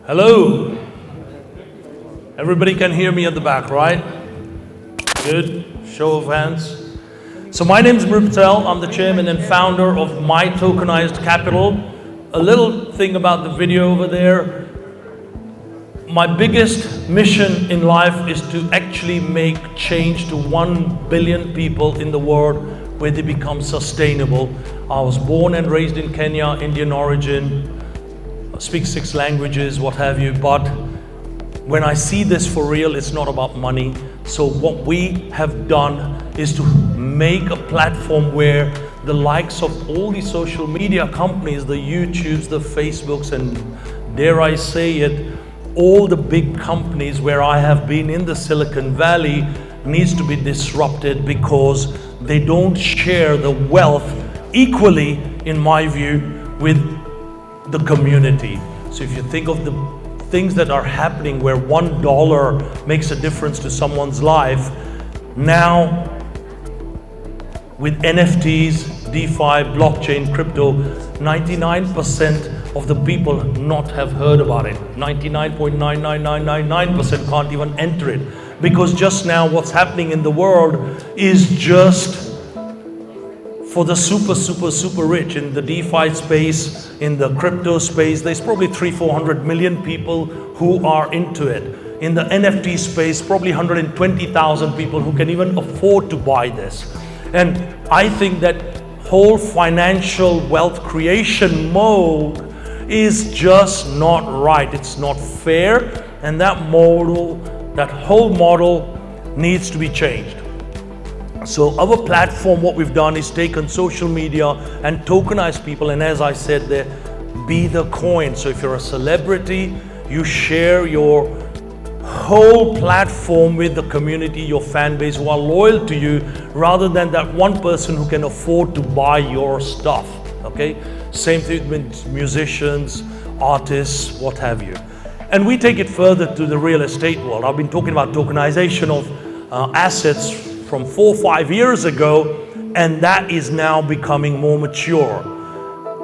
Hello. Everybody can hear me at the back, right? Good. Show of hands. So my name is Patel. I'm the chairman and founder of My Tokenized Capital. A little thing about the video over there. My biggest mission in life is to actually make change to 1 billion people in the world where they become sustainable. I was born and raised in Kenya, Indian origin, speak 6 languages, what have you, but when I see this for real, it's not about money. So what we have done is to make a platform where the likes of all the social media companies, the YouTubes, the Facebooks, and dare I say it, all the big companies where I have been in the Silicon Valley needs to be disrupted because they don't share the wealth equally, in my view, with the community. So if you think of the things that are happening where $1 makes a difference to someone's life, now with NFTs, DeFi, blockchain, crypto, 99% of the people not have heard about it. 99.99999% can't even enter it. Because just now what's happening in the world is just for the super rich. In the DeFi space, in the crypto space, there's probably 300-400 million people who are into it. In the NFT space, probably 120,000 people who can even afford to buy this. And I think that whole financial wealth creation mode is just not right. It's not fair, and that whole model needs to be changed. So our platform, what we've done is taken social media and tokenize people, and as I said there, be the coin. So if you're a celebrity, you share your whole platform with the community, your fan base who are loyal to you, rather than that one person who can afford to buy your stuff, okay? Same thing with musicians, artists, what have you. And we take it further to the real estate world. I've been talking about tokenization of assets from 4 or 5 years ago, and that is now becoming more mature.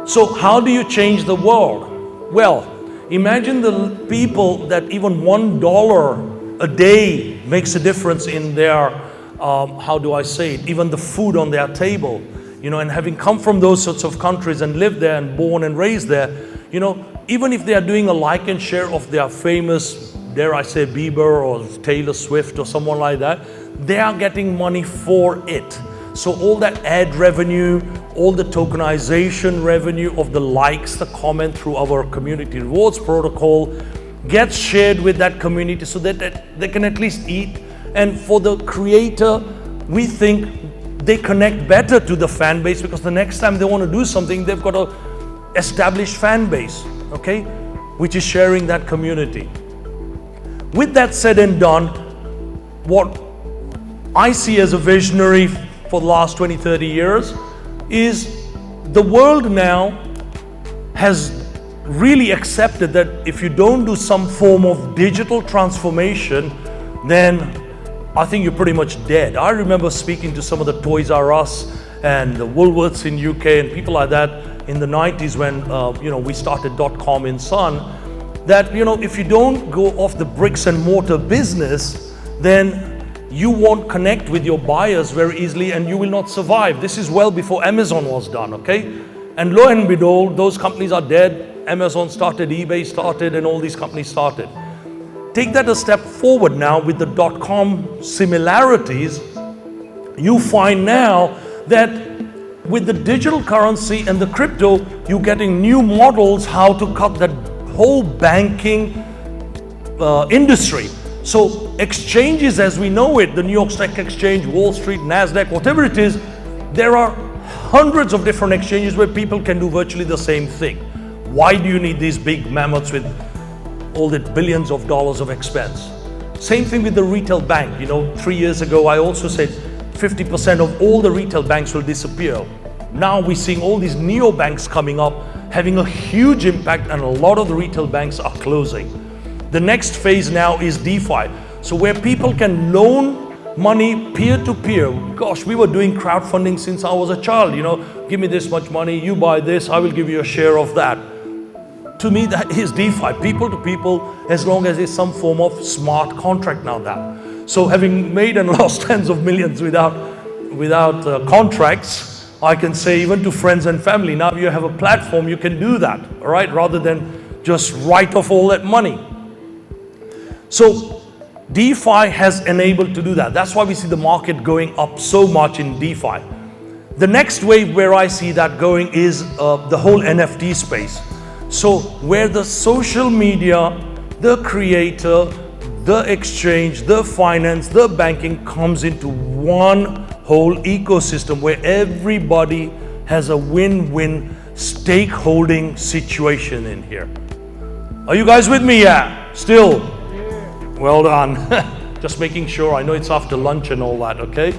So how do you change the world? Well, imagine the people that even $1 a day makes a difference in their, how do I say it, even the food on their table. You know, and having come from those sorts of countries and lived there and born and raised there, you know, even if they are doing a like and share of their famous, dare I say, Bieber or Taylor Swift or someone like that, they are getting money for it. So all that ad revenue, all the tokenization revenue of the likes, the comment through our community rewards protocol gets shared with that community so that they can at least eat. And for the creator, we think they connect better to the fan base because the next time they want to do something, they've got an established fan base, okay, which is sharing that community. With that said and done, what I see as a visionary for the last 20-30 years is the world now has really accepted that if you don't do some form of digital transformation, then I think you're pretty much dead. I remember speaking to some of the Toys R Us and the Woolworths in UK and people like that in the 90s when we started .com in Sun, that if you don't go off the bricks and mortar business, then you won't connect with your buyers very easily and you will not survive. This is well before Amazon was done, okay? And lo and behold, those companies are dead. Amazon started, eBay started, and all these companies started. Take that a step forward now with the .com similarities. You find now that with the digital currency and the crypto, you're getting new models how to cut that whole banking industry. So exchanges as we know it, the New York Stock Exchange, Wall Street, NASDAQ, whatever it is, there are hundreds of different exchanges where people can do virtually the same thing. Why do you need these big mammoths with all the billions of dollars of expense? Same thing with the retail bank. 3 years ago, I also said 50% of all the retail banks will disappear. Now we're seeing all these neobanks coming up, having a huge impact, and a lot of the retail banks are closing. The next phase now is DeFi. So where people can loan money peer-to-peer. Gosh, we were doing crowdfunding since I was a child. Give me this much money, you buy this, I will give you a share of that. to me, that is DeFi, people to people, as long as there's some form of smart contract now that. So having made and lost tens of millions without contracts, I can say even to friends and family, now you have a platform, you can do that, all right, rather than just write off all that money. So DeFi has enabled to do that. That's why we see the market going up so much in DeFi. The next wave where I see that going is the whole NFT space. So where the social media, the creator, the exchange, the finance, the banking comes into one whole ecosystem where everybody has a win-win stakeholding situation in here. Are you guys with me? Yeah, still? Yeah. Well done. Just making sure. I know it's after lunch and all that, okay?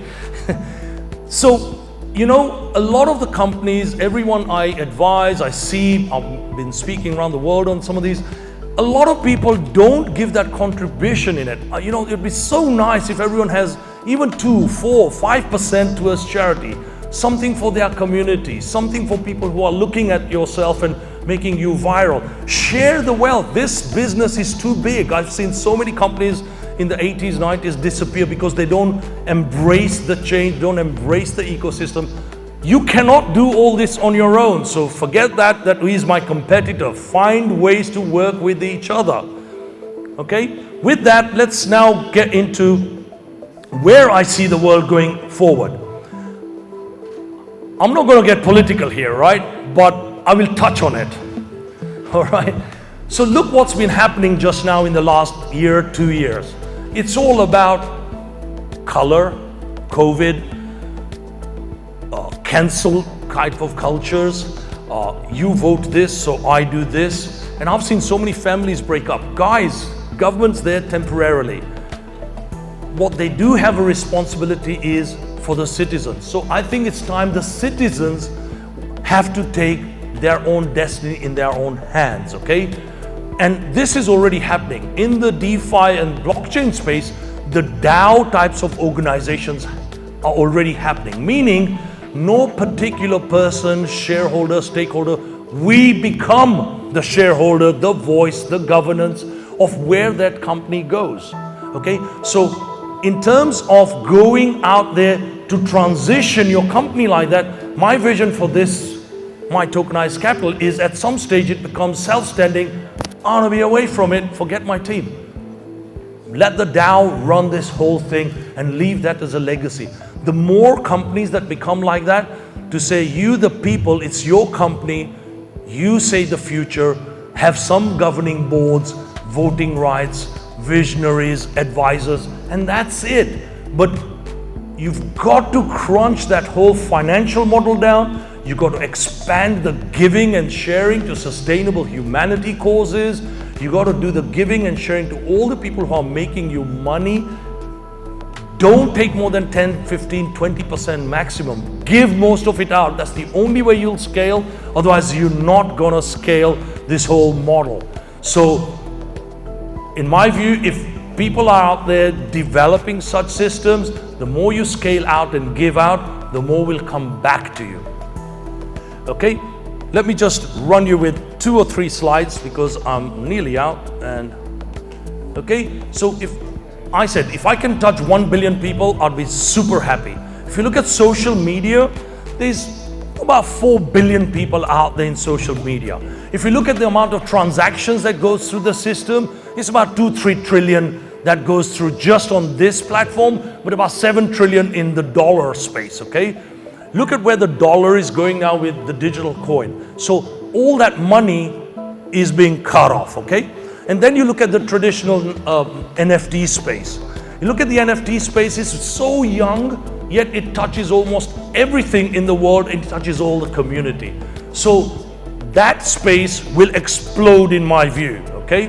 So, you know, a lot of the companies, everyone I advise, I see, I've been speaking around the world on some of these, a lot of people don't give that contribution in it. You know, it'd be so nice if everyone has even 2, 4, 5% towards charity, something for their community, something for people who are looking at yourself and making you viral. Share the wealth. This business is too big. I've seen so many companies in the 80s, 90s disappear because they don't embrace the change, don't embrace the ecosystem. You cannot do all this on your own. So forget that he is my competitor. Find ways to work with each other. Okay? With that, let's now get into where I see the world going forward. I'm not going to get political here, right? But I will touch on it. All right? So look what's been happening just now in the last year, 2 years. It's all about color, COVID, cancel type of cultures. You vote this, so I do this. And I've seen so many families break up. Guys, government's there temporarily. What they do have a responsibility is for the citizens. So I think it's time the citizens have to take their own destiny in their own hands, okay? And this is already happening. In the DeFi and blockchain space, the DAO types of organizations are already happening, meaning no particular person, shareholder, stakeholder, we become the shareholder, the voice, the governance of where that company goes, okay? So in terms of going out there to transition your company like that, my vision for this, my tokenized capital, is at some stage it becomes self-standing. I want to be away from it, forget my team. Let the DAO run this whole thing and leave that as a legacy. The more companies that become like that, to say you the people, it's your company, you say the future, have some governing boards, voting rights, visionaries, advisors, and that's it. But you've got to crunch that whole financial model down. You've got to expand the giving and sharing to sustainable humanity causes. You've got to do the giving and sharing to all the people who are making you money. Don't take more than 10, 15, 20% maximum. Give most of it out. That's the only way you'll scale. Otherwise, you're not gonna scale this whole model. So, in my view, if people are out there developing such systems, the more you scale out and give out, the more will come back to you. Okay, let me just run you with 2 or 3 slides because I'm nearly out. And okay, so if I can touch 1 billion people, I'd be super happy. If you look at social media, there's about 4 billion people out there in social media. If you look at the amount of transactions that goes through the system, it's about 2-3 trillion that goes through just on this platform, but about 7 trillion in the dollar space, okay? Look at where the dollar is going now with the digital coin. So all that money is being cut off, okay? And then you look at the traditional NFT space. You look at the NFT space, it's so young, yet it touches almost everything in the world, and it touches all the community. So that space will explode in my view, okay?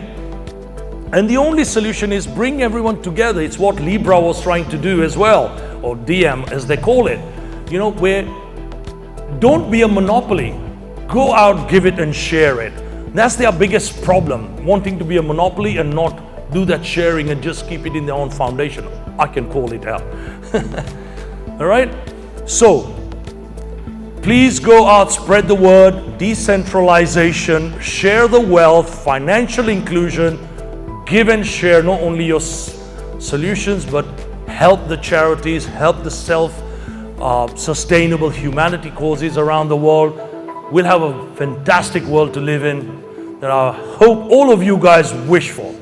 And the only solution is bring everyone together. It's what Libra was trying to do as well, or DM as they call it. You know, where don't be a monopoly. Go out, give it and share it. That's their biggest problem, wanting to be a monopoly and not do that sharing and just keep it in their own foundation. I can call it out. All right? So, Please go out, spread the word, decentralization, share the wealth, financial inclusion, give and share not only your solutions, but help the charities, help the self-sustainable humanity causes around the world. We'll have a fantastic world to live in that I hope all of you guys wish for.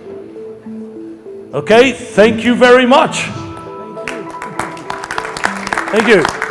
Okay, thank you very much. Thank you.